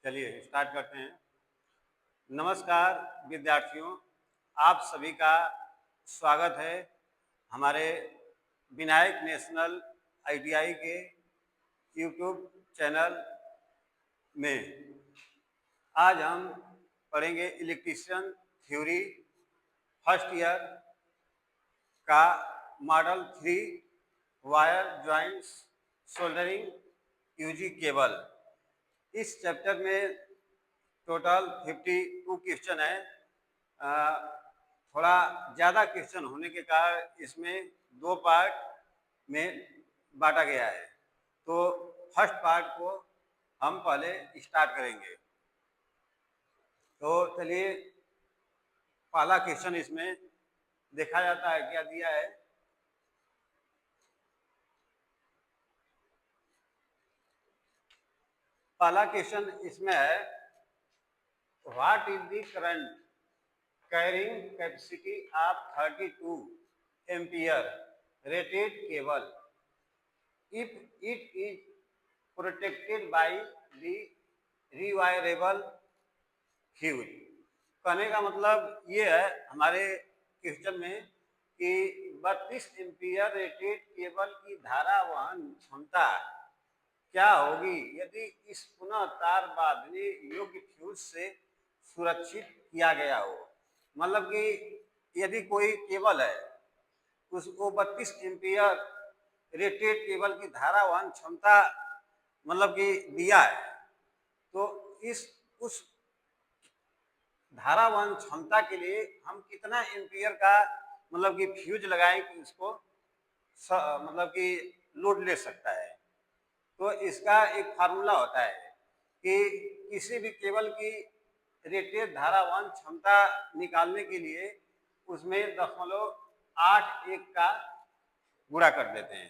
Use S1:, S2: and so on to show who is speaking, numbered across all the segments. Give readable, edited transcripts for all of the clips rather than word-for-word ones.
S1: चलिए स्टार्ट करते हैं। नमस्कार विद्यार्थियों, आप सभी का स्वागत है हमारे विनायक नेशनल आईटीआई के यूट्यूब चैनल में। आज हम पढ़ेंगे इलेक्ट्रीशियन थ्योरी फर्स्ट ईयर का model 3 wire joints soldering UG cable. इस चैप्टर में टोटल 52 क्वेश्चन है। थोड़ा ज़्यादा क्वेश्चन होने के कारण इसमें दो पार्ट में बांटा गया है। तो फर्स्ट पार्ट को हम पहले स्टार्ट करेंगे। तो चलिए, पहला क्वेश्चन इसमें देखा जाता है, क्या दिया है। पहला क्वेश्चन इसमें है, what is the current carrying capacity of 32 ampere rated cable if it is protected by the rewireable fuse। कहने का मतलब ये है हमारे क्वेश्चन में कि 32 एम्पियर रेटेड केबल की धारा वहन क्षमता क्या होगी यदि इस पुनः तार बांधने योग्य फ्यूज से सुरक्षित किया गया हो। मतलब कि यदि कोई केबल है, उसको 32 एम्पियर रेटेड केबल की धारा वहन क्षमता मतलब कि दिया है, तो उस धारा वहन क्षमता के लिए हम कितना एम्पियर का मतलब कि फ्यूज लगाएं कि उसको मतलब कि लोड ले सकता है। तो इसका एक फार्मूला होता है कि किसी भी केबल की रेटेड धारा वहन क्षमता निकालने के लिए उसमें 0.81 का गुणा कर देते हैं।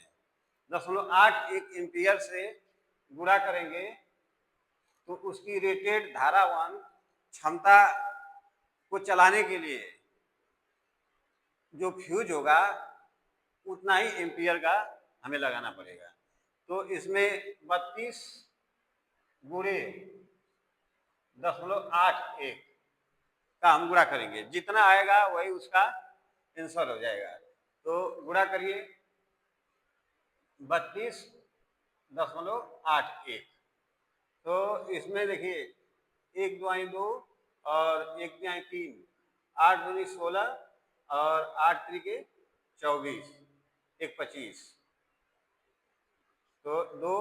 S1: 0.81 एम्पियर से गुणा करेंगे तो उसकी रेटेड धारा वहन क्षमता को चलाने के लिए जो फ्यूज होगा उतना ही एम्पियर का हमें लगाना पड़ेगा। तो इसमें 32 गुणे 0.81 का हम गुणा करेंगे, जितना आएगा वही उसका आंसर हो जाएगा। तो गुणा करिए 32.81। तो इसमें देखिए 1 2 2 और 1 3 3, 8 दूनी 16 और 8 त्रिके 24, 1 25, तो 2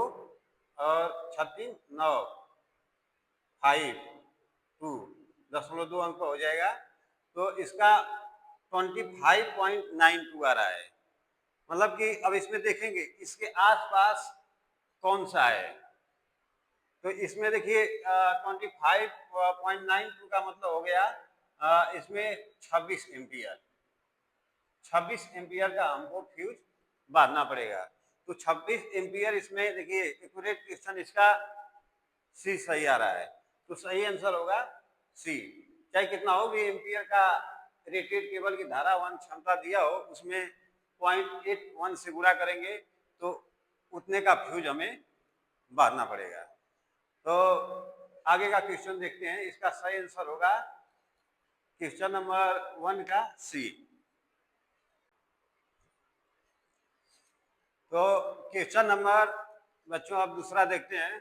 S1: और 36 9, 5 2, 0.2 अंक हो जाएगा। तो इसका 25.92 आ रहा है। मतलब कि अब इसमें देखेंगे इसके आसपास कौन सा है। तो इसमें देखिए 25.92 का मतलब हो गया इसमें 26 एम्पियर। 26 एम्पियर का हमको फ्यूज बांधना पड़ेगा। तो 26 एम्पियर इसमें देखिए एक्यूरेट क्वेश्चन इसका सी सही आ रहा है। तो सही आंसर होगा सी। चाहे कितना हो भी एम्पियर का रेटेड केबल की धारा वहन क्षमता दिया हो, उसमें 0.81 से गुणा करेंगे तो उतने का फ्यूज हमें बांधना पड़ेगा। तो आगे का क्वेश्चन देखते हैं। इसका सही आंसर होगा क्वेश्चन नंबर 1 का सी। तो क्वेश्चन नंबर बच्चों अब दूसरा देखते हैं।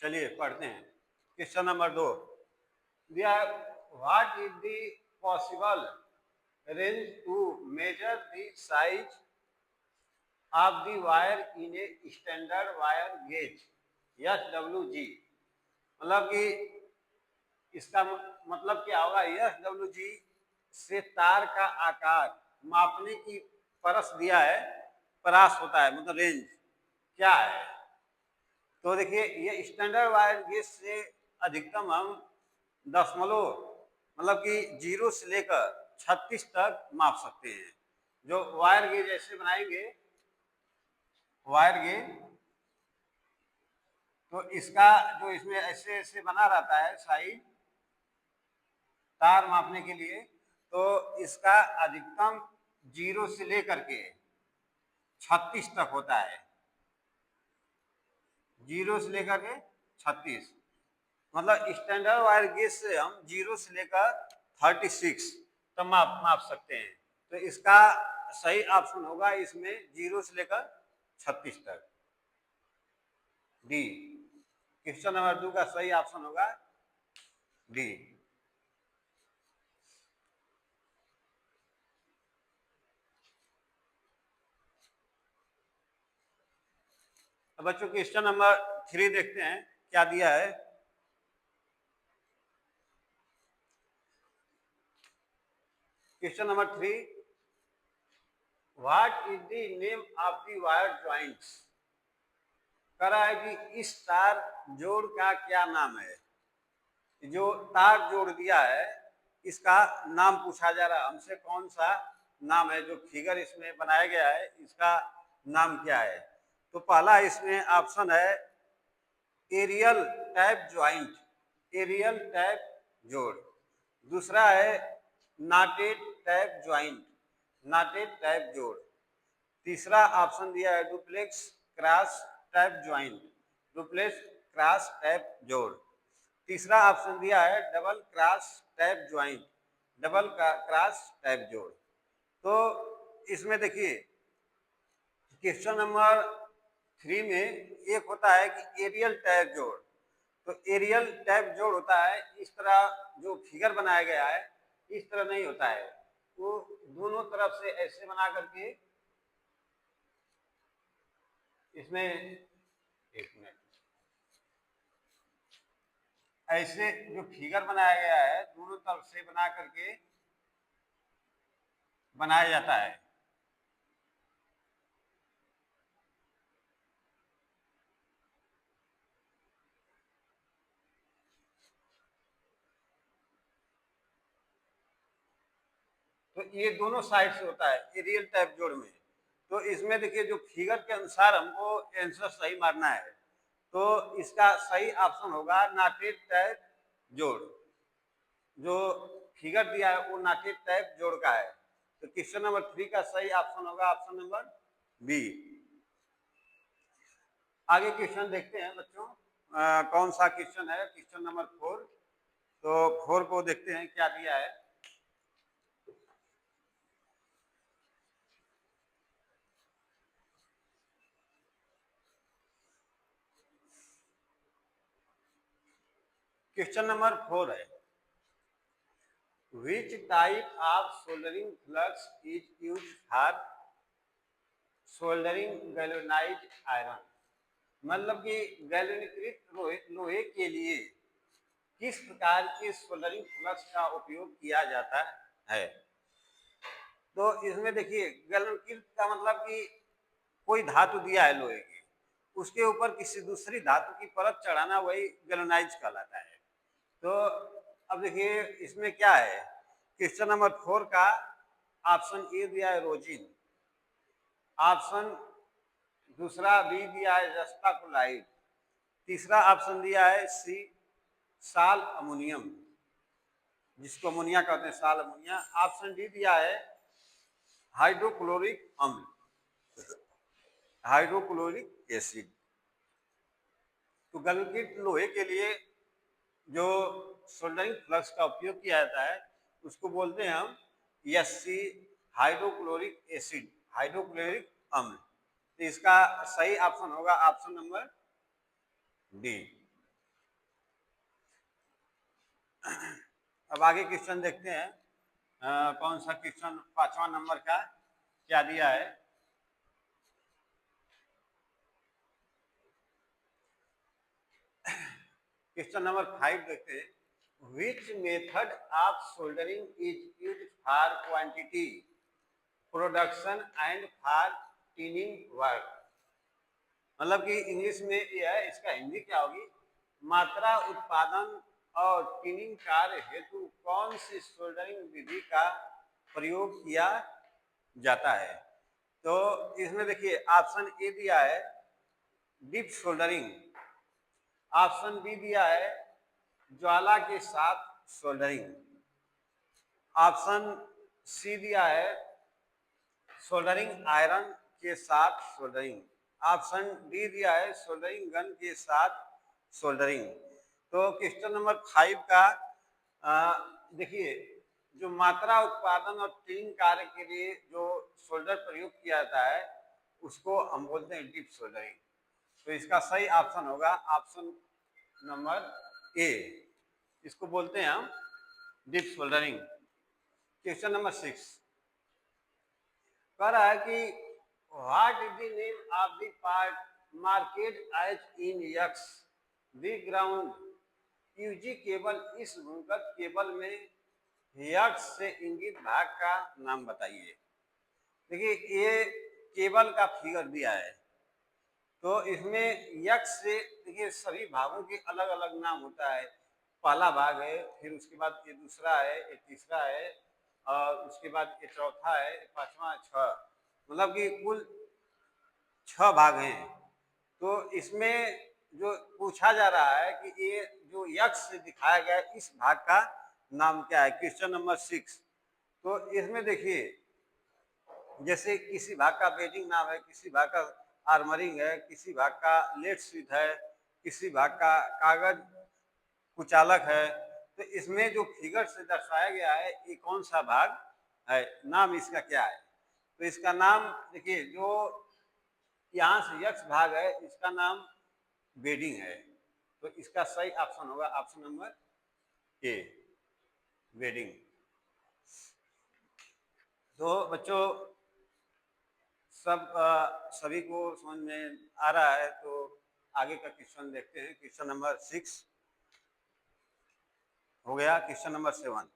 S1: चलिए पढ़ते हैं। Question number 2, what is the possible range to measure the size of the wire in a standard wire gauge SWG। मतलब कि इसका मतलब क्या होगा, SWG से तार का आकार मापने की परस दिया है, परास होता है मतलब रेंज क्या है। तो देखिए ये स्टैंडर्ड वायर गेज से अधिकतम हम दशमलव मतलब कि 0 से लेकर 36 तक माप सकते हैं। जो वायर गेज ऐसे बनाएंगे वायर गेज, तो इसका जो इसमें ऐसे ऐसे बना रहता है साइज तार मापने के लिए, तो इसका अधिकतम 0 से लेकर के 36 तक होता है। 0 से लेकर के 36। मतलब स्टैंडर्ड वायर गेज से हम 0 से लेकर 36 तक माप सकते हैं। तो इसका सही ऑप्शन होगा इसमें 0 से लेकर 36 तक, डी। क्वेश्चन नंबर 2 का सही ऑप्शन होगा डी। अब बच्चों क्वेश्चन नंबर 3 देखते हैं क्या दिया है। Question number 3, what is the name of the wire joints. कह रहा है कि इस तार जोड़ का क्या नाम है। जो तार जोड़ दिया है इसका नाम पूछा जा रहा है हमसे, कौन सा नाम है। जो फिगर इसमें बनाया गया है इसका नाम क्या है। तो पहला इसमें ऑप्शन है aerial tap joint, aerial tap जोड़। दूसरा है knotted tap joint, knotted tap जोड़। तीसरा ऑप्शन दिया है duplex cross tap joint, duplex cross tap जोड़। तीसरा ऑप्शन दिया है double cross tap joint, double cross tap जोड़। तो इसमें देखिए क्वेश्चन नंबर 3 में एक होता है कि एरियल टैप जोड़। तो एरियल टैप जोड़ होता है इस तरह, जो फिगर बनाया गया है इस तरह नहीं होता है, वो दोनों तरफ से ऐसे बना करके इसमें, एक मिनट, ऐसे जो फिगर बनाया गया है दोनों तरफ से बना करके बनाया जाता है। तो ये दोनों साइड से होता है एरियल टैप जोड़ में। तो इसमें देखिए जो फिगर के अनुसार हमको आंसर सही मारना है, तो इसका सही ऑप्शन होगा नाटेड टैप जोड़। जो फिगर दिया है वो नाटेड टैप जोड़ का है। तो क्वेश्चन नंबर 3 का सही ऑप्शन होगा ऑप्शन नंबर बी। आगे क्वेश्चन देखते हैं बच्चों, कौन सा क्वेश्चन है, क्वेश्चन नंबर 4। तो 4 को देखते हैं क्या दिया है। क्वेश्चन नंबर 4 है, which type of soldering flux is used for soldering galvanized iron। मतलब कि गैल्वेनीकृत लोहे के लिए किस प्रकार के सोल्डरिंग फ्लक्स का उपयोग किया जाता है। तो इसमें देखिए गैल्वेनीकृत का मतलब कि कोई धातु दिया है लोहे की, उसके ऊपर किसी दूसरी धातु की परत चढ़ाना, वही गैल्वेनाइज कहलाता है। तो अब देखिए इसमें क्या है, क्वेश्चन नंबर 4 का ऑप्शन ए दिया है रोजिन, ऑप्शन दूसरा बी दिया है जस्ता क्लोराइड, तीसरा ऑप्शन दिया है सी साल अमोनियम, जिसको अमोनिया कहते हैं, साल अमोनिया। ऑप्शन डी दिया है हाइड्रोक्लोरिक अम्ल, हाइड्रोक्लोरिक एसिड। तो गैल्वेनीकृत लोहे के लिए जो सोल्डरिंग फ्लक्स का उपयोग किया जाता है उसको बोलते हैं हम एससी, हाइड्रोक्लोरिक एसिड, हाइड्रोक्लोरिक अम्ल। तो इसका सही ऑप्शन होगा ऑप्शन नंबर डी। अब आगे क्वेश्चन देखते हैं, कौन सा क्वेश्चन 5वां नंबर का क्या दिया है। क्वेश्चन नंबर 5 देखते हैं, which method of soldering is used for quantity production and for टीनिंग work. मतलब कि इंग्लिश में यह है, इसका हिंदी क्या होगी, मात्रा उत्पादन और टीनिंग कार्य हेतु कौन सी सोल्डरिंग विधि का प्रयोग किया जाता है। तो इसमें देखिए ऑप्शन ए दिया है डीप सोल्डरिंग, ऑप्शन बी दिया है ज्वाला के साथ सोल्डरिंग, ऑप्शन सी दिया है सोल्डरिंग आयरन के साथ सोल्डरिंग, ऑप्शन डी दिया है सोल्डरिंग गन के साथ सोल्डरिंग। तो क्वेश्चन नंबर 5 का देखिए, जो मात्रा उत्पादन और टीम कार्य के लिए जो शोल्डर प्रयोग किया जाता है उसको हम बोलते हैं डिप शोल्डरिंग। तो इसका सही ऑप्शन होगा ऑप्शन नंबर ए, इसको बोलते हैं हम डिप शोल्डरिंग। क्वेश्चन नंबर 6 कह रहा है कि what is the name of the part marked as in X the ground UG cable. इस भूमिगत केबल में यक्स से इंगित भाग का नाम बताइए। देखिए ये केबल का फिगर दिया है, तो इसमें यक्स से देखिए सभी भागों के अलग अलग नाम होता है। पहला भाग है, फिर उसके बाद ये दूसरा है, ये तीसरा है, और उसके बाद ये चौथा है, पांचवा, छह, मतलब कि कुल 6 भाग हैं। तो इसमें जो पूछा जा रहा है कि ये जो यक्स से दिखाया गया है इस भाग का नाम क्या है, क्वेश्चन नंबर 6। तो इसमें देखिए जैसे किसी भाग का बेडिंग नाम है, किसी भाग का आर्मरिंग है, किसी भाग का लेट शीट है, किसी भाग का कागज कुचालक है। तो इसमें जो फिगर से दर्शाया गया है ये कौन सा भाग है, नाम इसका क्या है। तो इसका नाम देखिए, जो यहाँ से यक्स भाग है इसका नाम बेडिंग है। तो इसका सही ऑप्शन होगा ऑप्शन नंबर ए, बेडिंग। तो बच्चों सभी को समझ में आ रहा है, तो आगे का क्वेश्चन देखते हैं। क्वेश्चन नंबर 6 हो गया। Question number 7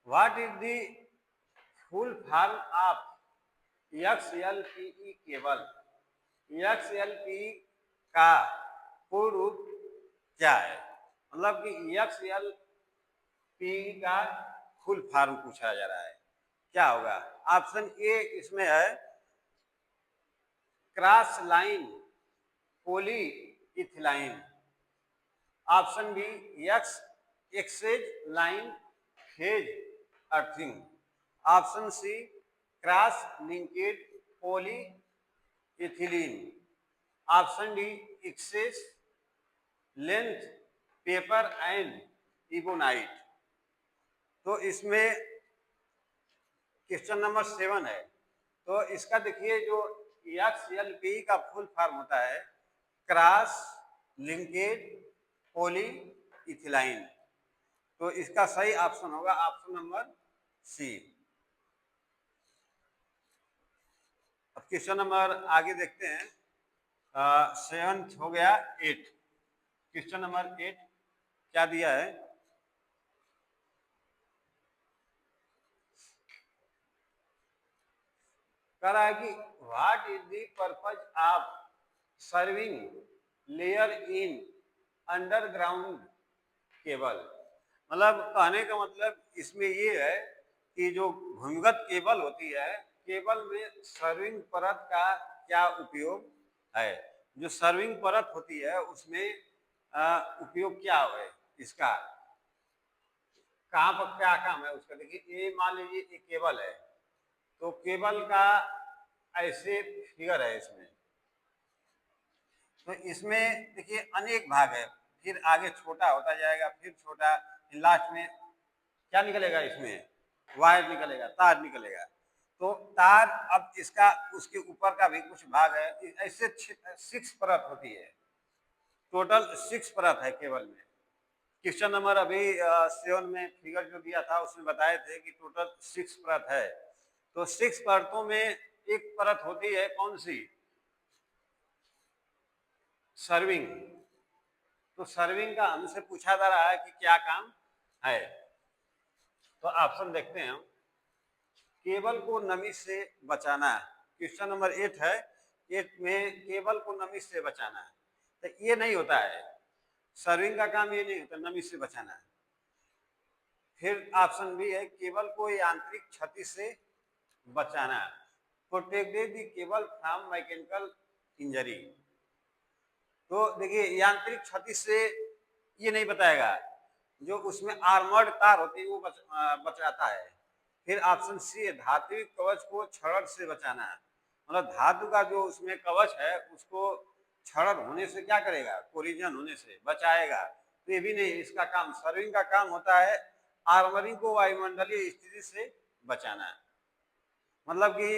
S1: what is the full form of XLPE cable. XLPE का पूर्ण रूप क्या है, मतलब कि XLPE का फुल फॉर्म पूछा जा रहा है, क्या होगा। ऑप्शन ए इसमें है cross line polyethylene. Option B excess line phase earthing. Option C cross linked polyethylene. Option D excess length paper and ebonite. तो इसमें क्वेश्चन नंबर 7 है, तो इसका देखिए जो XLPE का फुल फॉर्म होता है क्रॉस लिंकेड पोली इथिलाइन। तो इसका सही ऑप्शन होगा ऑप्शन नंबर सी। अब क्वेश्चन नंबर आगे देखते हैं। 7 हो गया। 8 क्वेश्चन नंबर 8 क्या दिया है, कह रहा है कि what is the purpose of serving layer in underground cable. मतलब कहने का मतलब इसमें ये है कि जो भूमिगत केबल होती है, केबल में सर्विंग परत का क्या उपयोग है। जो सर्विंग परत होती है उसमें उपयोग क्या है, इसका कहाँ पर क्या काम है उसका। देखिए ये मान लीजिए ये केबल है, तो केबल का ऐसे फिगर है इसमें। तो इसमें देखिए अनेक भाग है, फिर आगे छोटा होता जाएगा, फिर छोटा, लास्ट में क्या निकलेगा, इसमें वायर निकलेगा, तार निकलेगा। तो तार, अब इसका उसके ऊपर का भी कुछ भाग है, ऐसे 6 परत होती है, टोटल 6 परत है केबल में। क्वेश्चन नंबर अभी 7 में फिगर जो दिया था उसमें बताए थे कि टोटल 6 परत है। तो 6 परतों में एक परत होती है कौन सी, सर्विंग। तो सर्विंग का हमसे पूछा जा रहा है कि क्या काम है। तो ऑप्शन देखते हैं हम। केबल को नमी से बचाना, क्वेश्चन नंबर 8 है। 8 में केबल को नमी से बचाना, तो ये नहीं होता है, सर्विंग का काम ये नहीं होता, नमी से बचाना। फिर ऑप्शन बी है केबल को यांत्रिक क्षति से बचाना, protect the cable from mechanical injury. तो देखिए यांत्रिक क्षति से ये नहीं बताएगा, जो उसमें आर्मर्ड तार होती है वो बचाता है। फिर ऑप्शन सी है धात्विक कवच को क्षरण से बचाना है, मतलब धातु का जो उसमें कवच है उसको क्षरण होने से क्या करेगा, कोलिजन होने से बचाएगा। तो ये भी नहीं, इसका काम सर्विंग का काम होता है आर्मरिंग को वायुमंडलीय स्थिति से बचाना है। मतलब कि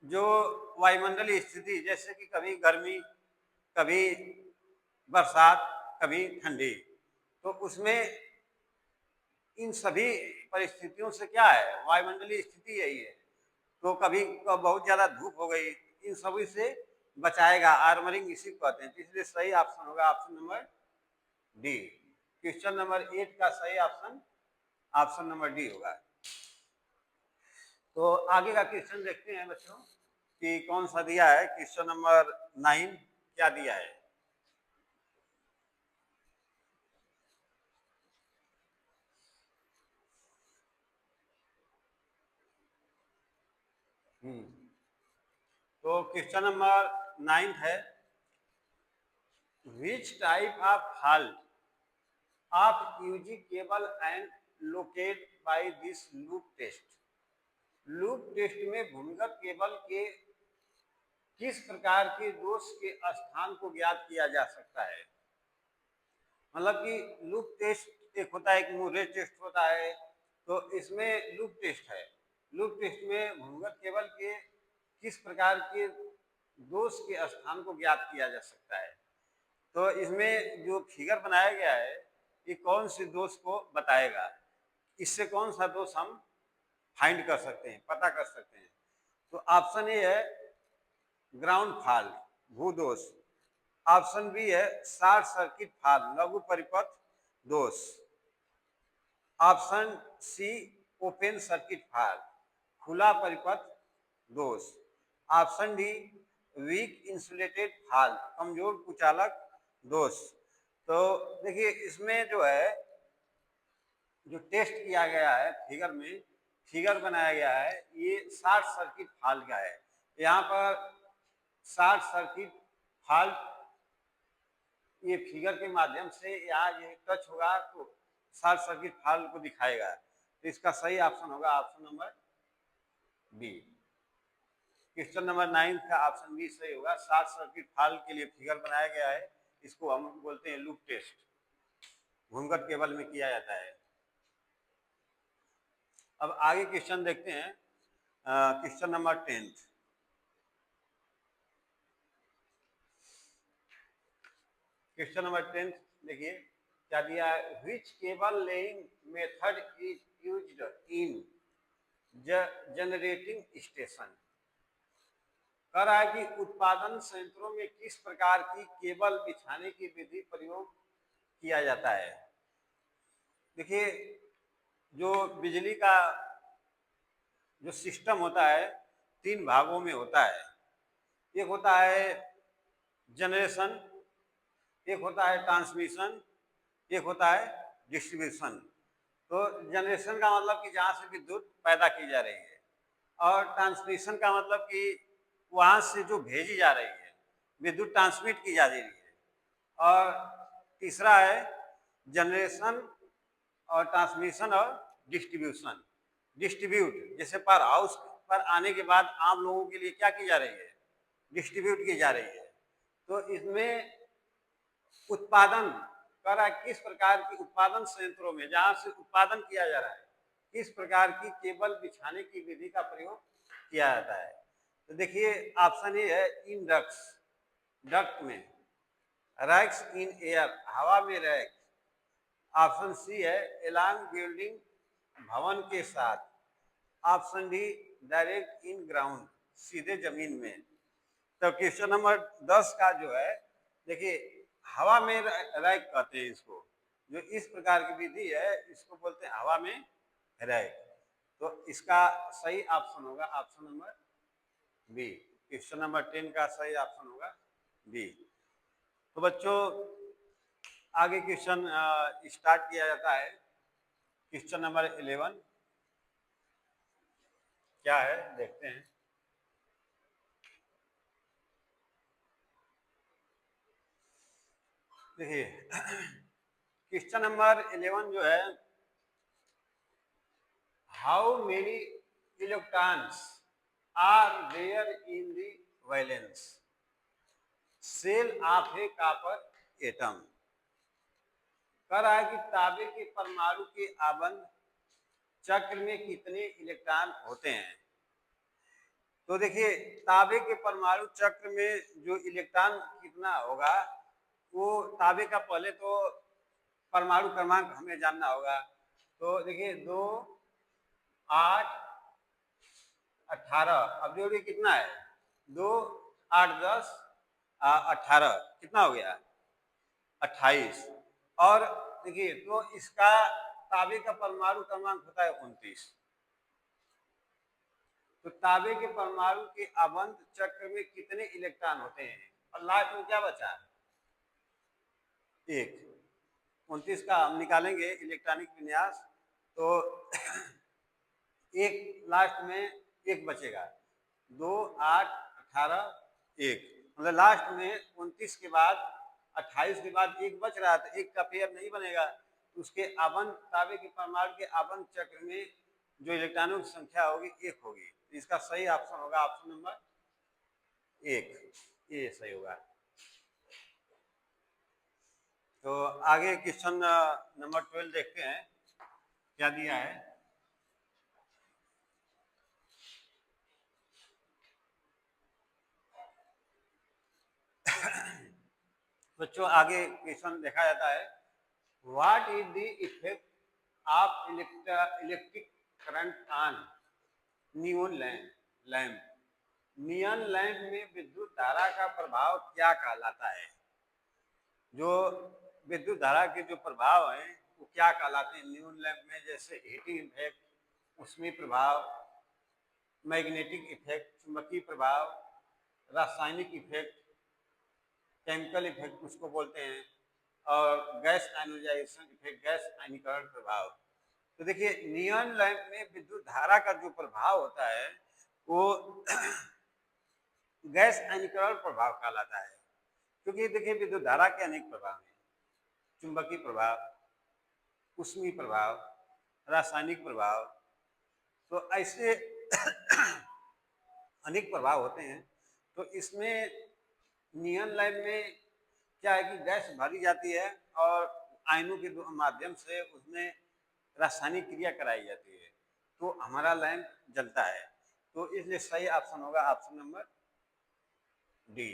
S1: जो वायुमंडलीय स्थिति जैसे कि कभी गर्मी, कभी बरसात, कभी ठंडी, तो उसमें इन सभी परिस्थितियों से क्या है, वायुमंडलीय स्थिति यही है। तो कभी बहुत ज्यादा धूप हो गई, इन सभी से बचाएगा, आर्मरिंग इसी को कहते हैं। इसलिए सही ऑप्शन होगा option number D. Question number 8 का सही ऑप्शन ऑप्शन नंबर डी होगा। तो आगे का क्वेश्चन देखते हैं बच्चों कि कौन सा दिया है। क्वेश्चन नंबर 9 क्या दिया है। तो क्वेश्चन नंबर 9 है, which type of fault of UG cable and locate by this loop test. Loop test में भूमिगत केबल के किस प्रकार के दोष के स्थान को ज्ञात किया जा सकता है। मतलब कि लूप टेस्ट एक होता है, एक मूरे टेस्ट होता है, तो इसमें लूप टेस्ट है। लूप टेस्ट में भूमिगत केबल के किस प्रकार के दोष के स्थान को ज्ञात किया जा सकता है। तो इसमें जो फिगर बनाया गया है ये कौन से दोष को बताएगा, इससे कौन सा दोष हम फाइंड कर सकते हैं, पता कर सकते हैं। तो ऑप्शन ए है ग्राउंड फॉल्ट, भूदोष। ऑप्शन बी है शॉर्ट सर्किट फॉल्ट, लघु परिपथ दोष। Option C open circuit fault, खुला परिपथ दोष। Option D weak insulated fault, कमजोर कुचालक दोष। तो देखिए इसमें जो है जो टेस्ट किया गया है, फिगर में फिगर बनाया गया है, ये शॉर्ट सर्किट फॉल्ट का है। यहाँ पर शॉर्ट सर्किट फॉल्ट ये फिगर के माध्यम से यहाँ ये टच होगा तो शॉर्ट सर्किट फॉल्ट को दिखाएगा। तो इसका सही ऑप्शन होगा option number B. Question number 9 का ऑप्शन बी सही होगा। शॉर्ट सर्किट फॉल्ट के लिए फिगर बनाया गया है, इसको हम बोलते हैं लूप टेस्ट, घूंघट केबल में किया जाता है। अब आगे क्वेश्चन देखते हैं, क्वेश्चन नंबर 10। क्वेश्चन नंबर 10 देखिए क्या दिया है, which cable laying method is used in generating station. कह रहा है कि उत्पादन संयंत्रों में किस प्रकार की केबल बिछाने की विधि प्रयोग किया जाता है। देखिए जो बिजली का जो सिस्टम होता है 3 भागों में होता है। एक होता है जनरेशन, एक होता है ट्रांसमिशन, एक होता है डिस्ट्रीब्यूशन। तो जनरेशन का मतलब कि जहाँ से विद्युत पैदा की जा रही है, और ट्रांसमिशन का मतलब कि वहाँ से जो भेजी जा रही है, विद्युत ट्रांसमिट की जा रही है। और तीसरा है जनरेशन और ट्रांसमिशन और डिस्ट्रीब्यूशन। डिस्ट्रीब्यूट जैसे पर हाउस पर आने के बाद आम लोगों के लिए क्या की जा रही है, डिस्ट्रीब्यूट की जा रही है। तो इसमें उत्पादन कर रहा है, किस प्रकार की उत्पादन संयंत्रों में जहां से उत्पादन किया जा रहा है किस प्रकार की केबल बिछाने की विधि का प्रयोग किया जाता है। तो देखिए ऑप्शन ए है इन डक्ट्स, डक्ट में, रैक्स इन एयर, हवा में रैक। ऑप्शन सी है एलांग बिल्डिंग, भवन के साथ। Option D direct in ground, सीधे जमीन में। तो क्वेश्चन नंबर 10 का जो है देखिए हवा में रैक कहते हैं इसको, जो इस प्रकार की विधि है इसको बोलते हैं हवा में रैक। तो इसका सही ऑप्शन होगा option number B. Question number 10 का सही ऑप्शन होगा बी। तो बच्चों आगे क्वेश्चन स्टार्ट किया जाता है। क्वेश्चन नंबर 11 क्या है देखते हैं। देखिए क्वेश्चन नंबर 11 जो है, how many electrons are there in the valence shell of a copper atom. कह रहा है कि तांबे के परमाणु के आबंध चक्र में कितने इलेक्ट्रॉन होते हैं। तो देखिए तांबे के परमाणु चक्र में जो इलेक्ट्रॉन कितना होगा, वो तांबे का पहले तो परमाणु क्रमांक हमें जानना होगा। तो देखिए 2, 8, 18। अब जोड़िए कितना है, 2, 8, 10, 18 कितना हो गया, 28। और देखिए तो इसका तांबे का परमाणु क्रमांक होता है 29। तो तांबे के परमाणु के आबंध चक्र में कितने इलेक्ट्रॉन होते हैं, और लास्ट में क्या बचा, 1। 29 का हम निकालेंगे इलेक्ट्रॉनिक विन्यास, तो एक लास्ट में एक बचेगा, 2, 8, 18, 1। मतलब लास्ट में 29 के बाद 28 के बाद एक बच रहा था, एक का पेयर नहीं बनेगा। तो उसके आबंध तांबे के परमाणु के आबंध चक्र में जो इलेक्ट्रॉनों की संख्या होगी 1 होगी। इसका सही ऑप्शन होगा ऑप्शन नंबर 1, ये सही होगा। तो आगे क्वेश्चन नंबर 12 देखते हैं क्या दिया है। बच्चों आगे क्वेश्चन देखा जाता है, what is the effect of electric current on neon lamp. Neon lamp में विद्युत धारा का प्रभाव क्या कहलाता है। जो विद्युत धारा के जो प्रभाव हैं वो क्या कहलाते हैं नियॉन लैंप में, जैसे हीटिंग इफेक्ट, ऊष्मीय प्रभाव, मैग्नेटिक इफेक्ट, चुंबकीय प्रभाव, रासायनिक इफेक्ट, केमिकल इफेक्ट उसको बोलते हैं, और गैस आयनाइजेशन इफेक्ट, गैस आयनीकरण प्रभाव। तो देखिए नियॉन लैंप में विद्युत धारा का जो प्रभाव होता है वो गैस आयनीकरण प्रभाव कहलाता है। क्योंकि देखिए विद्युत धारा के अनेक प्रभाव हैं, चुंबकीय प्रभाव, ऊष्मीय प्रभाव, रासायनिक प्रभाव, तो ऐसे अनेक प्रभाव होते हैं। तो इसमें नियॉन लैंप में क्या है कि गैस भरी जाती है और आयनों के माध्यम से उसमें रासायनिक क्रिया कराई जाती है, तो हमारा लैंप जलता है। तो इसलिए सही ऑप्शन होगा option number D.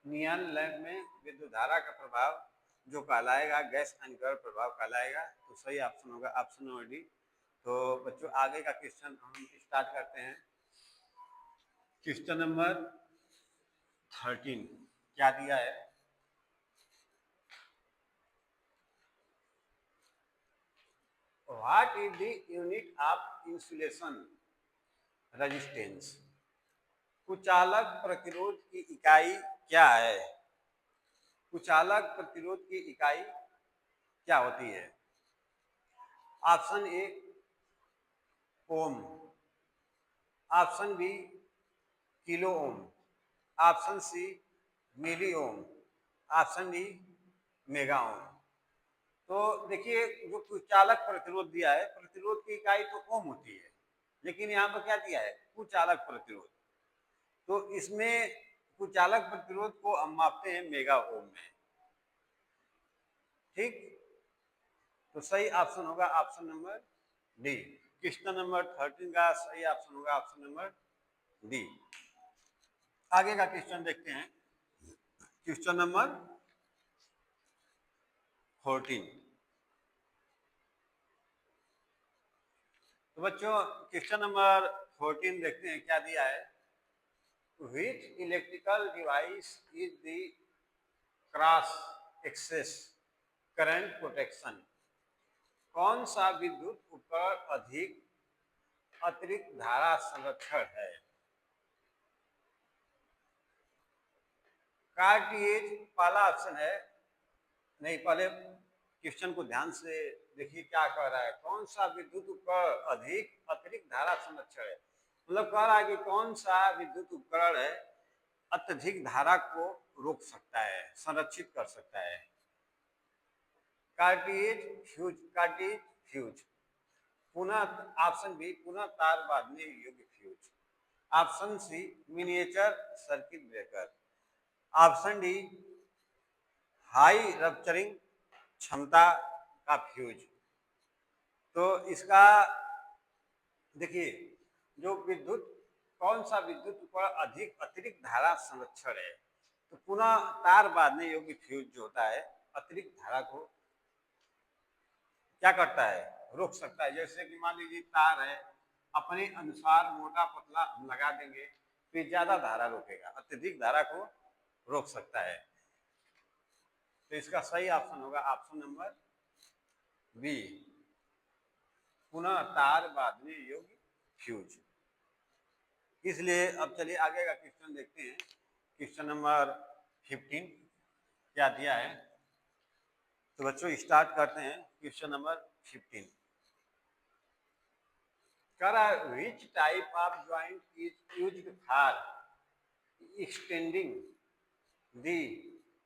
S1: Neon lamp में विद्युत धारा का प्रभाव जो कहलाएगा गैस आयनीकरण प्रभाव कहलाएगा, तो सही ऑप्शन होगा ऑप्शन नंबर डी। तो बच्चों आगे का क्वेश्चन हम स्टार्ट करते हैं। क्वेश्चन नंबर 13 क्या दिया है, what is the unit of insulation resistance. कुचालक प्रतिरोध की इकाई क्या है। कुचालक प्रतिरोध की इकाई क्या होती है। Option A ohm, option B kilo ohm, option C milli ohm, option D mega ohm. तो देखिए जो कुचालक प्रतिरोध दिया है, प्रतिरोध की इकाई तो ओम होती है, लेकिन यहाँ पर क्या दिया है कुचालक प्रतिरोध। तो इसमें कुचालक प्रतिरोध को हम मापते हैं मेगा ओम में। ठीक, तो सही ऑप्शन होगा option number D. Question number 13 का सही ऑप्शन होगा ऑप्शन नंबर डी। आगे का क्वेश्चन देखते हैं, क्वेश्चन नंबर 14। तो बच्चों क्वेश्चन नंबर 14 देखते हैं क्या दिया है। Which electrical device is the cross access current protection। कौन सा विद्युत उपकरण अधिक अतिरिक्त धारा संरक्षण है। कार्टिएज पहला ऑप्शन है, नहीं पहले क्वेश्चन को ध्यान से देखिए क्या कह रहा है, कौन सा विद्युत उपकरण अधिक अतिरिक्त धारा संरक्षण है। मतलब कह रहा है कि कौन सा विद्युत उपकरण है अत्यधिक धारा को रोक सकता है, संरक्षित कर सकता है। Cartridge fuse, cartridge fuse. पुनः ऑप्शन बी पुनः तार बांधने योग्य fuse. Option C miniature circuit breaker. Option D high rupturing क्षमता का फ्यूज। तो इसका देखिए, जो विद्युत कौन सा विद्युत पर अधिक अतिरिक्त धारा संरक्षण है, तो पुनः तार बांधने योग्य फ्यूज जो होता है अतिरिक्त धारा को क्या करता है, रोक सकता है। जैसे कि मान लीजिए तार है, अपने अनुसार मोटा पतला हम लगा देंगे तो ज्यादा धारा रोकेगा, अत्यधिक धारा को रोक सकता है। तो इसका सही ऑप्शन होगा ऑप्शन नंबर बी, पुनः तार बांधने योग्य फ्यूज। इसलिए अब चलिए आगे का क्वेश्चन देखते हैं। क्वेश्चन नंबर 15 क्या दिया है, तो बच्चों स्टार्ट करते हैं। क्वेश्चन नंबर 15 कर which type of joint is used for extending the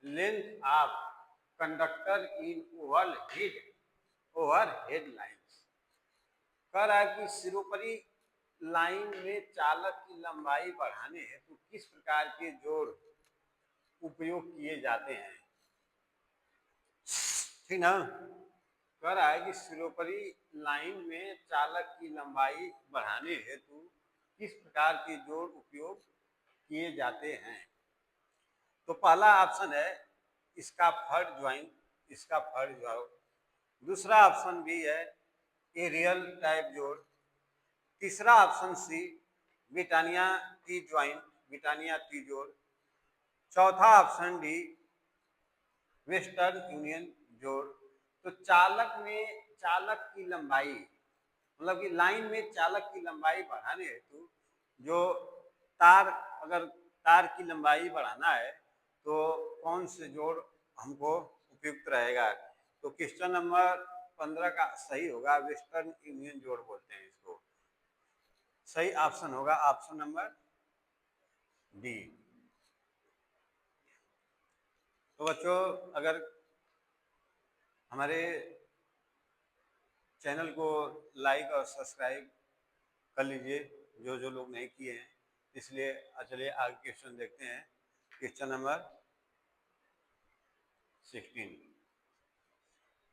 S1: length of conductor in overhead lines। कह रहा है कि सिरोपरी लाइन में चालक की लंबाई बढ़ाने हेतु तो किस प्रकार के जोड़ उपयोग किए जाते हैं। ठीक ना, कह रहा है कि सिरोपरी लाइन में चालक की लंबाई बढ़ाने हेतु किस प्रकार के जोड़ उपयोग किए जाते हैं। तो पहला ऑप्शन है इसका फर्ड ज्वाइंट, इसका फर्ड ज्वाइंट। दूसरा ऑप्शन बी है एरियल टाइप जोड़। तीसरा option C Britannia T joint, Britannia T जोड़। चौथा ऑप्शन डी वेस्टर्न यूनियन जोड़। तो चालक में चालक की लंबाई, मतलब कि लाइन में चालक की लंबाई बढ़ाने हेतु जो तार, अगर तार की लंबाई बढ़ाना है तो कौन से जोड़ हमको उपयुक्त रहेगा। तो क्वेश्चन नंबर 15 का सही होगा वेस्टर्न यूनियन जोड़ बोलते हैं इसको। सही ऑप्शन होगा ऑप्शन नंबर डी। तो बच्चों अगर हमारे चैनल को लाइक और सब्सक्राइब कर लीजिए जो जो लोग नहीं किए हैं। इसलिए चलिए आगे क्वेश्चन देखते हैं। क्वेश्चन नंबर 16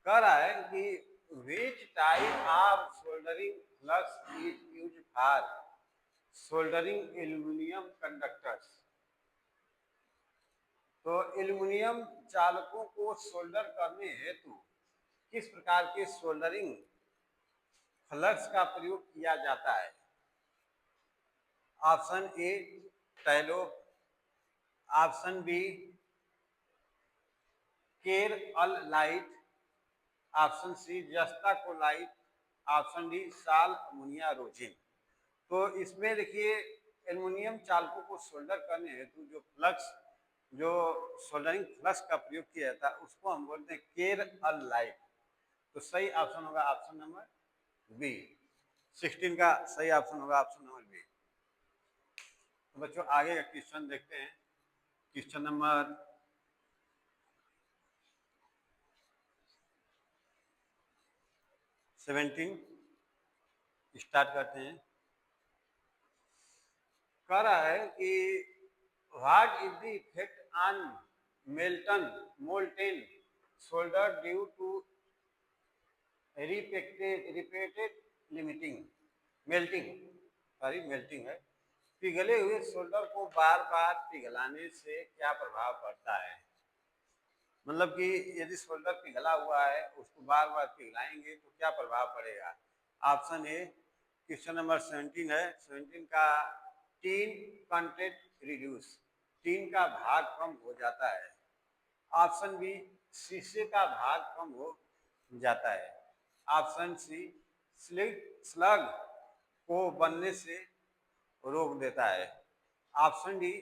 S1: कह रहा है कि which type of soldering flux is used for soldering aluminium conductors. तो एल्यूमिनियम चालकों को सोल्डर करने हेतु किस प्रकार के सोल्डरिंग फ्लक्स का प्रयोग किया जाता है। Option A tallow, option B केर अल लाइट, ऑप्शन सी जस्ता को लाइट, option D sal ammonia rosin. तो इसमें देखिए एल्युमिनियम चालकों को सोल्डर करने हेतु जो फ्लक्स, जो सोल्डरिंग फ्लक्स का प्रयोग किया जाता है उसको हम बोलते हैं केर अल लाइट। तो सही ऑप्शन होगा ऑप्शन नंबर बी। 16 का सही ऑप्शन होगा ऑप्शन नंबर बी। तो बच्चों आगे का क्वेश्चन देखते हैं। क्वेश्चन नंबर 17 स्टार्ट करते हैं। कह रहा है कि what is the effect on molten solder due to repeated melting है। पिघले हुए सोल्डर को बार बार पिघलाने से क्या प्रभाव पड़ता है। मतलब कि यदि सोल्डर पिघला हुआ है उसको बार बार पिघलाएंगे तो क्या प्रभाव पड़ेगा। ऑप्शन ए क्वेश्चन नंबर 17 है, 17 का टीन कंटेंट रिड्यूस, टीन का भाग कम हो जाता है। ऑप्शन बी शीशे का भाग कम हो जाता है। ऑप्शन सी स्लग को बनने से रोक देता है। ऑप्शन डी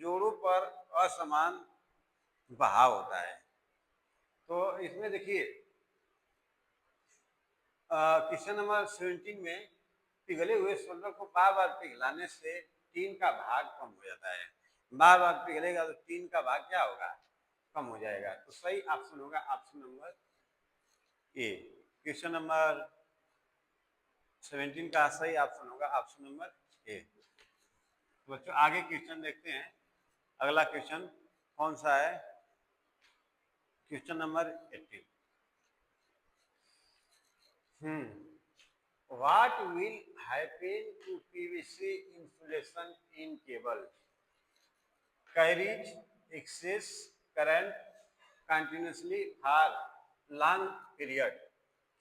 S1: जोड़ों पर असमान बहाव होता है। तो इसमें देखिए क्वेश्चन नंबर 17 में पिघले हुए सोल्डर को बार बार पिघलाने से टीन का भाग कम हो जाता है। बार बार पिघलेगा तो टीन का भाग क्या होगा, कम हो जाएगा। तो सही ऑप्शन होगा option number A. Question number 17 का सही ऑप्शन होगा ऑप्शन नंबर ए। तो बच्चों आगे क्वेश्चन देखते हैं। अगला क्वेश्चन कौन सा है? Question number 18। What will happen to PVC insulation in cable? Carries excess current continuously for long period.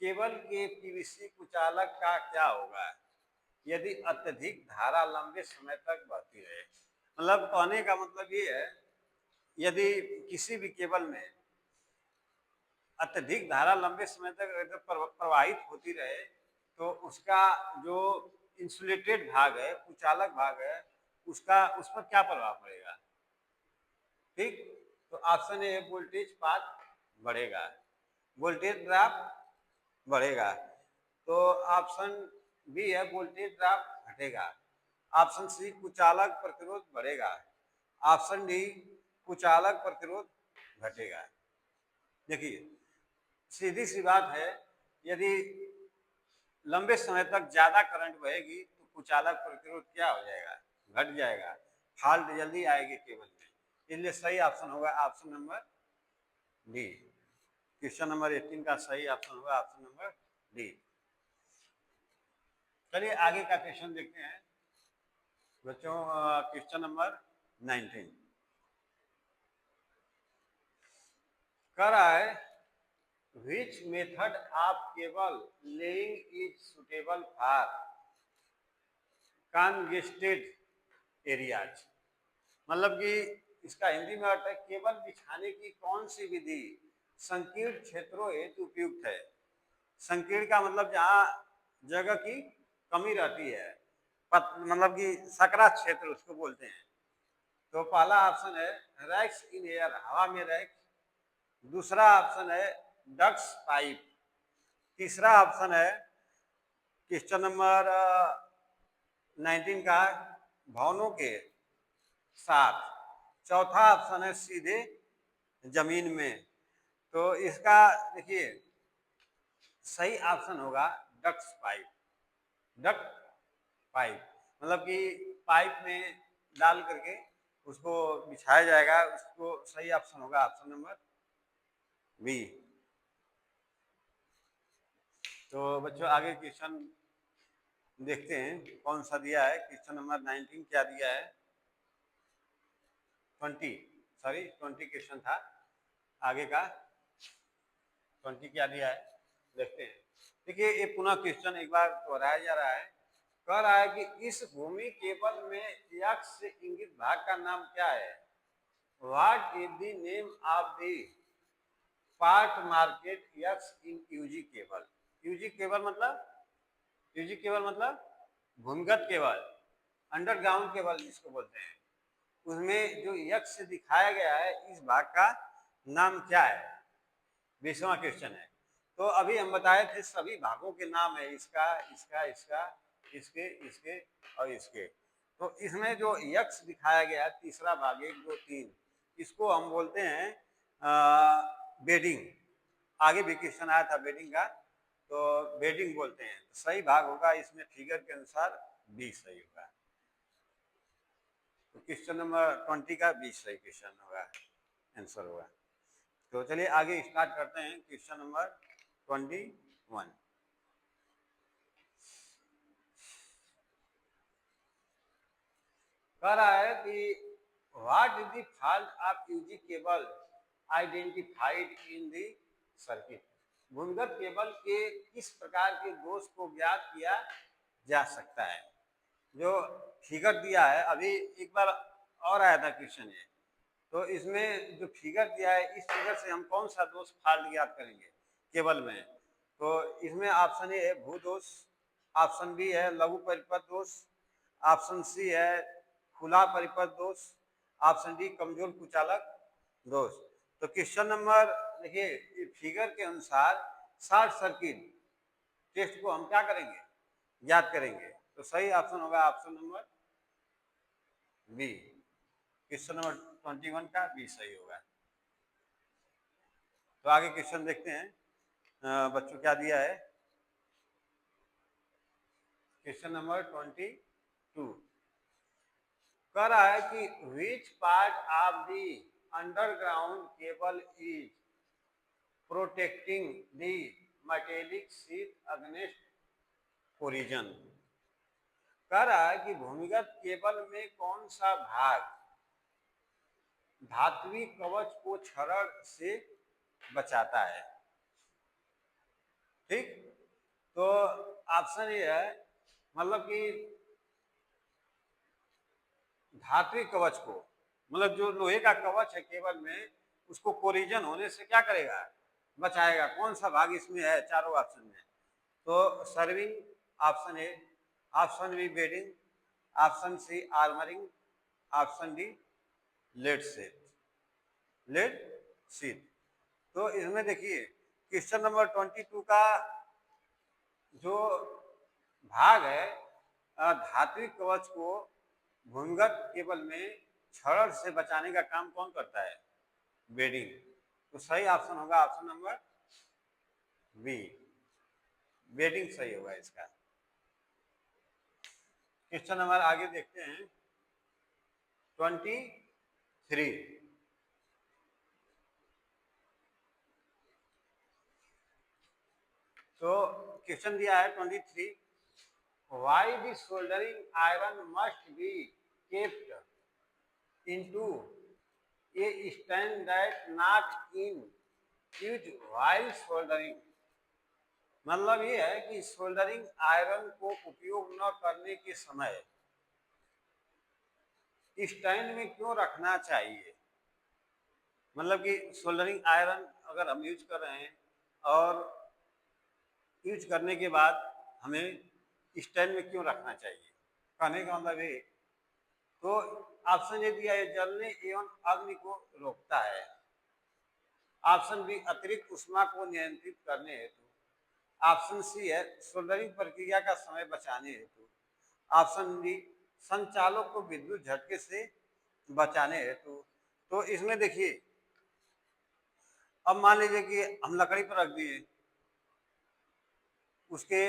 S1: Cable के पीवीसी कुचालक का क्या होगा यदि अत्यधिक धारा लंबे समय तक बहती रहे? मतलब कहने का मतलब ये है, यदि किसी भी केबल में अत्यधिक धारा लंबे समय तक अगर प्रवाहित होती रहे तो उसका जो इंसुलेटेड भाग है, कुचालक भाग है, उसका उस पर क्या प्रभाव पड़ेगा? ठीक, तो ऑप्शन ए वोल्टेज पाथ बढ़ेगा, वोल्टेज ड्रॉप बढ़ेगा। तो ऑप्शन बी है वोल्टेज ड्रॉप घटेगा। ऑप्शन सी कुचालक प्रतिरोध बढ़ेगा। ऑप्शन डी कुचालक प्रतिरोध घटेगा। देखिए सीधी सी बात है, यदि लंबे समय तक ज्यादा करंट बहेगी तो कुचालक प्रतिरोध क्या हो जाएगा? घट जाएगा, फॉल्ट जल्दी आएगी केबल में। इसलिए सही ऑप्शन होगा option number D. Question number 18 का सही ऑप्शन होगा ऑप्शन नंबर डी। चलिए आगे का क्वेश्चन देखते हैं बच्चों। क्वेश्चन नंबर 19 कर रहा है Which method of cable laying is suitable for congested areas? मतलब कि इसका हिंदी में अर्थ है केबल बिछाने की कौन सी विधि संकीर्ण क्षेत्रों हेतु उपयुक्त है? संकीर्ण का मतलब जहाँ जगह की कमी रहती है, मतलब कि सकरा क्षेत्र उसको बोलते हैं। तो पहला ऑप्शन है रैक्स इन एयर, हवा में रैक। दूसरा ऑप्शन है डक्स पाइप। तीसरा ऑप्शन है क्वेश्चन नंबर 19 का भवनों के साथ। चौथा ऑप्शन है सीधे जमीन में। तो इसका देखिए सही ऑप्शन होगा डक्स पाइप। डक्ट पाइप मतलब कि पाइप में डाल करके उसको बिछाया जाएगा, उसको सही ऑप्शन होगा ऑप्शन नंबर बी। तो बच्चों आगे क्वेश्चन देखते हैं कौन सा दिया है। क्वेश्चन नंबर 19 क्या दिया है? 20 क्वेश्चन था, आगे का 20 क्या दिया है देखते हैं। देखिए ये पुनः क्वेश्चन एक बार दोहराया जा रहा है। कह रहा है कि इस भूमि केबल में यक्ष से इंगित भाग का नाम क्या है? What is the name of the part market यक्ष इन यूजी केबल? यूजी केबल मतलब भूमिगत केबल, अंडरग्राउंड केबल जिसको बोलते हैं। उसमें जो यक्ष से दिखाया गया है इस भाग का नाम क्या है? 20वां क्वेश्चन है। तो अभी हम बताए थे सभी भागों के नाम है, इसका इसका इसका इसके इसके और इसके। तो इसमें जो यक्ष दिखाया गया है तीसरा भाग 1 2 3, इसको हम बोलते हैं बेडिंग। आगे भी क्वेश्चन आया था बेडिंग का, तो बेडिंग बोलते हैं। तो सही भाग होगा इसमें फिगर के अनुसार बी सही होगा। तो क्वेश्चन नंबर 20 का बी सही क्वेश्चन होगा, आंसर होगा। तो चलिए आगे स्टार्ट करते हैं क्वेश्चन नंबर 21। कह रहा है कि what is the fault of UG cable identified in the circuit? भूमिगत केबल के किस प्रकार के दोष को ज्ञात किया जा सकता है? जो फिगर दिया है अभी एक बार और आया था क्वेश्चन ये, तो इसमें जो फिगर दिया है इस फिगर से हम कौन सा दोष फॉल्ट ज्ञात करेंगे केबल में? तो इसमें ऑप्शन ए है भूदोष, ऑप्शन बी है लघु परिपथ दोष, ऑप्शन सी है खुला परिपथ दोष, ऑप्शन डी कमजोर कुचालक दोष। तो क्वेश्चन नंबर देखिए फिगर के अनुसार शॉर्ट सर्किट टेस्ट को हम क्या करेंगे? याद करेंगे। तो सही ऑप्शन होगा option number B. Question number 21 का बी सही होगा। तो आगे क्वेश्चन देखते हैं बच्चों क्या दिया है। क्वेश्चन नंबर 22 कह रहा है कि which part of the underground cable is protecting the metallic sheet against collision. कह रहा है कि भूमिगत केबल में कौन सा भाग धात्विक कवच को क्षरण से बचाता है। ठीक, तो ऑप्शन ये है, मतलब कि धात्विक कवच को, मतलब जो लोहे का कवच है केबल में, उसको कोलिजन होने से क्या करेगा, बचाएगा। कौन सा भाग इसमें है चारों ऑप्शन में? तो serving option A, option B bedding, option C armouring, option D lead sheet. Lead sheet. तो इसमें देखिए क्वेश्चन नंबर 22 का जो भाग है धात्विक कवच को भूमिगत केबल में क्षरण से बचाने का काम कौन करता है? बेडिंग। तो सही ऑप्शन होगा ऑप्शन नंबर बी, बेडिंग सही होगा इसका। क्वेश्चन नंबर आगे देखते हैं 23। तो क्वेश्चन दिया है 23, why the soldering iron must be kept into A stand that not in use while soldering. मतलब ये है कि सोल्डरिंग आयरन को उपयोग न करने के समय स्टैंड में क्यों रखना चाहिए। मतलब कि सोल्डरिंग आयरन अगर हम यूज कर रहे हैं और यूज करने के बाद हमें स्टैंड में क्यों रखना चाहिए, कहने का मतलब ये। तो ऑप्शन ए दिया है, जलने एवं अग्नि को रोकता है। ऑप्शन बी अतिरिक्त ऊष्मा को नियंत्रित करने हेतु। ऑप्शन सी है सोल्डरिंग प्रक्रिया का समय बचाने हेतु। ऑप्शन डी संचालक को विद्युत झटके से बचाने हेतु। तो इसमें देखिए, अब मान लीजिए कि हम लकड़ी पर रख दिए, उसके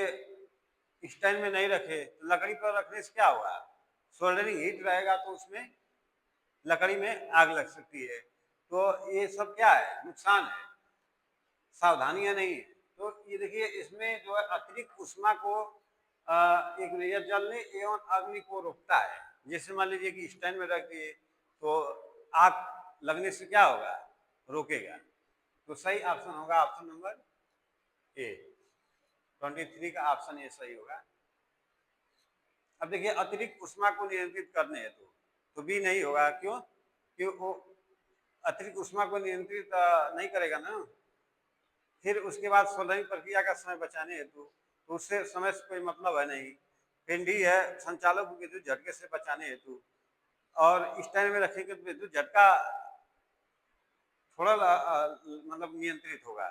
S1: स्टैंड में नहीं रखे, तो लकड़ी पर रखने से क्या होगा, सोल्डरिंग हीट रहेगा तो उसमें लकड़ी में आग लग सकती है। तो ये सब क्या है, नुकसान है, सावधानियां नहीं है। तो ये देखिए इसमें जो है अतिरिक्त ऊष्मा को एक जलने एवं अग्नि को रोकता है। जैसे मान लीजिए कि स्टैंड में रख दिए तो आग लगने से क्या होगा, रोकेगा। तो सही ऑप्शन होगा ऑप्शन नंबर ए, 23 का ऑप्शन ए सही होगा। अब देखिए अतिरिक्त ऊष्मा को नियंत्रित करने हेतु, तो बी नहीं होगा। क्यों? क्यों वो अतिरिक्त ऊष्मा को नियंत्रित नहीं करेगा ना। फिर उसके बाद सोल्डरिंग प्रक्रिया का समय बचाने हेतु, तो उससे समय से कोई मतलब है नहीं। फिर डी है संचालक को विद्युत झटके से बचाने हेतु, और स्टैंड में रखेंगे तो विद्युत झटका थोड़ा मतलब नियंत्रित होगा।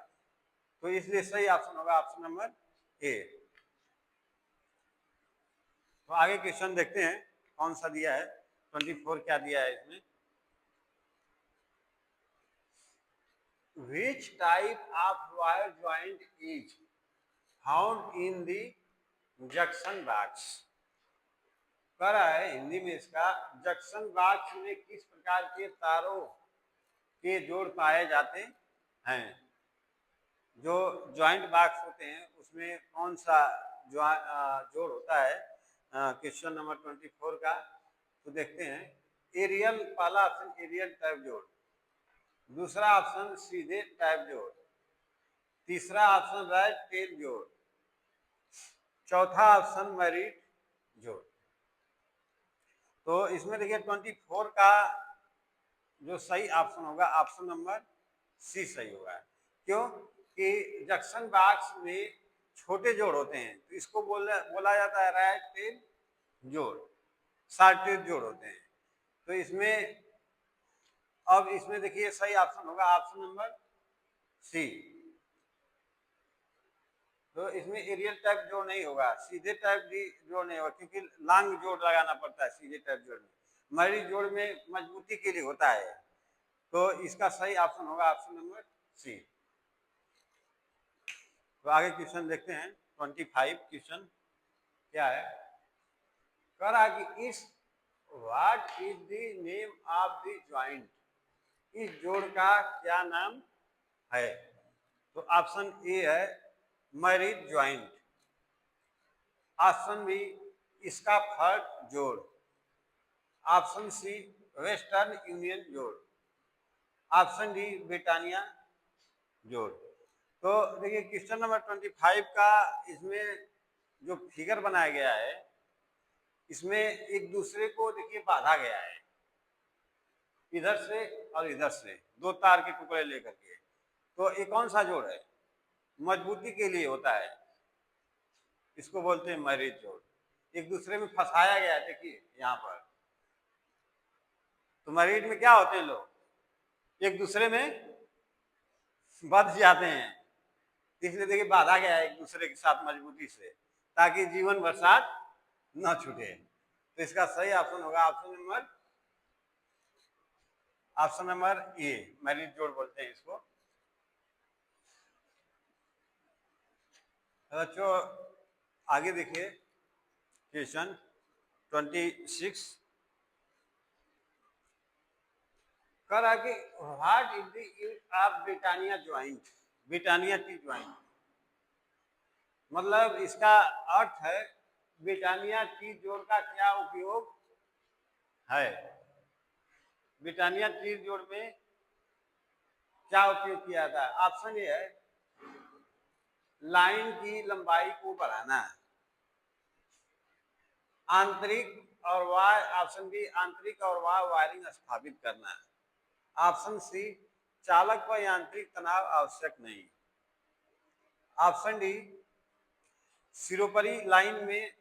S1: तो इसलिए सही ऑप्शन होगा ऑप्शन नंबर ए। तो आगे क्वेश्चन देखते हैं कौन सा दिया है, 24 क्या दिया है इसमें। Which type of wire joint is found in the junction box. कह रहा है हिंदी में इसका, जंक्शन बॉक्स में किस प्रकार के तारों के जोड़ पाए जाते हैं। जो जॉइंट बॉक्स होते हैं उसमें कौन सा जोड़ होता है, क्वेश्चन नंबर 24 का। तो देखते हैं, एरियल, पहला ऑप्शन एरियल टाइप जोड़, दूसरा ऑप्शन सीधे टाइप जोड़, तीसरा ऑप्शन राइट टेल जोड़, चौथा ऑप्शन मैरिट जोड़। तो इसमें देखिए 24 का जो सही ऑप्शन होगा ऑप्शन नंबर सी सही होगा। क्यों कि जंक्शन बॉक्स में छोटे जोड़ होते हैं, तो इसको बोला जाता है राइट टेल जोड़, शॉर्ट टेल जोड़ होते हैं। तो इसमें अब इसमें देखिए सही ऑप्शन होगा ऑप्शन नंबर सी। तो इसमें एरियल टाइप जोड़ नहीं होगा, सीधे टाइप भी जोड़ नहीं होगा, क्योंकि लॉन्ग जोड़ लगाना पड़ता है सीधे टाइप जोड़ में। मैरिज जोड़ में मजबूती के लिए होता है। तो इसका सही ऑप्शन होगा ऑप्शन नंबर सी। तो आगे क्वेश्चन देखते हैं 25 क्वेश्चन। क्या है, कह रहा कि इस what is the name of the joint, इस जोड़ का क्या नाम है। तो ऑप्शन ए है मैरिज ज्वाइंट, ऑप्शन बी इसका फर्क जोड़, ऑप्शन सी वेस्टर्न यूनियन जोड़, ऑप्शन डी ब्रिटानिया जोड़। तो देखिए क्वेश्चन नंबर 25 का इसमें जो फिगर बनाया गया है, इसमें एक दूसरे को देखिए बांधा गया है, इधर से और इधर से दो तार के टुकड़े लेकर के। तो ये कौन सा जोड़ है, मजबूती के लिए होता है, इसको बोलते हैं मैरिज जोड़। एक दूसरे में फंसाया गया है, देखिए यहाँ पर। तो मैरिज में क्या होते हैं लोग, एक दूसरे में बंध जाते हैं, इसलिए देखिए बांधा गया है एक दूसरे के साथ मजबूती से, ताकि जीवन भर साथ न छूटे। तो इसका सही ऑप्शन होगा ऑप्शन नंबर ए, मैरिज जोड़ बोलते हैं इसको। बच्चों आगे देखिए क्वेश्चन 26 कह रहा कि what is the use of Britannia joint, Britannia T joint, मतलब इसका अर्थ है ब्रिटानिया टी जोड़ का क्या उपयोग है। ब्रिटानिया टी जोड़ में क्या उपयोग किया था। ऑप्शन ए है लाइन की लंबाई को बढ़ाना, आंतरिक और वाय, ऑप्शन बी आंतरिक और वाय वायरिंग स्थापित करना, ऑप्शन सी चालक पर यांत्रिक तनाव आवश्यक नहीं, ऑप्शन डी सिरोपरी लाइन में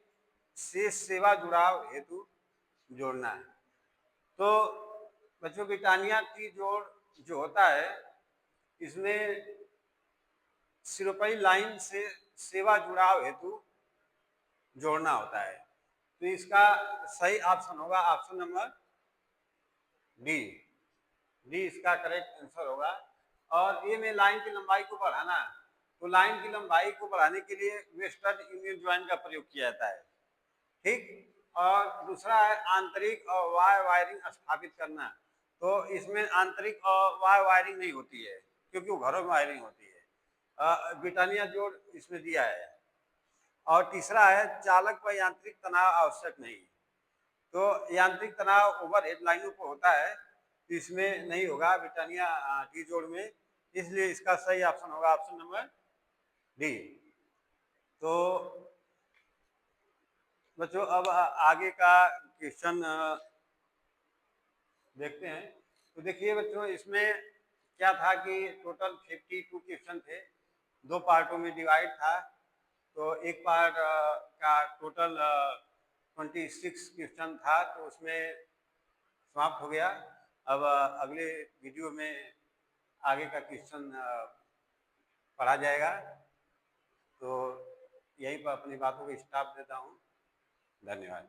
S1: से सेवा जुड़ाव हेतु जोड़ना है। तो बच्चों ब्रिटानिया टी जोड़ जो होता है, इसमें सिरोपरी लाइन से सेवा जुड़ाव हेतु जोड़ना होता है। तो इसका सही ऑप्शन होगा ऑप्शन नंबर डी, डी इसका करेक्ट आंसर होगा। और ए में लाइन की लंबाई को बढ़ाना, तो लाइन की लंबाई को बढ़ाने के लिए वेस्टर्न यूनियन ज्वाइंट का प्रयोग किया जाता है, ठीक। और दूसरा है आंतरिक और वाय वायरिंग स्थापित करना, तो इसमें आंतरिक और वाय वायरिंग नहीं होती है, क्योंकि वो घरों में वायरिंग होती है। ब्रिटानिया जोड़ इसमें दिया है। और तीसरा है चालक पर यांत्रिक तनाव आवश्यक नहीं, तो यांत्रिक तनाव ओवरहेड लाइनों पर होता है, तो इसमें नहीं होगा ब्रिटानिया टी जोड़ में, इसलिए इसका सही ऑप्शन होगा ऑप्शन नंबर डी। तो बच्चों अब आगे का क्वेश्चन देखते हैं। तो देखिए बच्चों इसमें क्या था कि टोटल 52 क्वेश्चन थे, दो पार्टों में डिवाइड था। तो एक पार्ट का टोटल 26 क्वेश्चन था, तो उसमें समाप्त हो गया। अब अगले वीडियो में आगे का क्वेश्चन पढ़ा जाएगा। तो यहीं पर अपनी बातों को स्टॉप देता हूँ। धन्यवाद।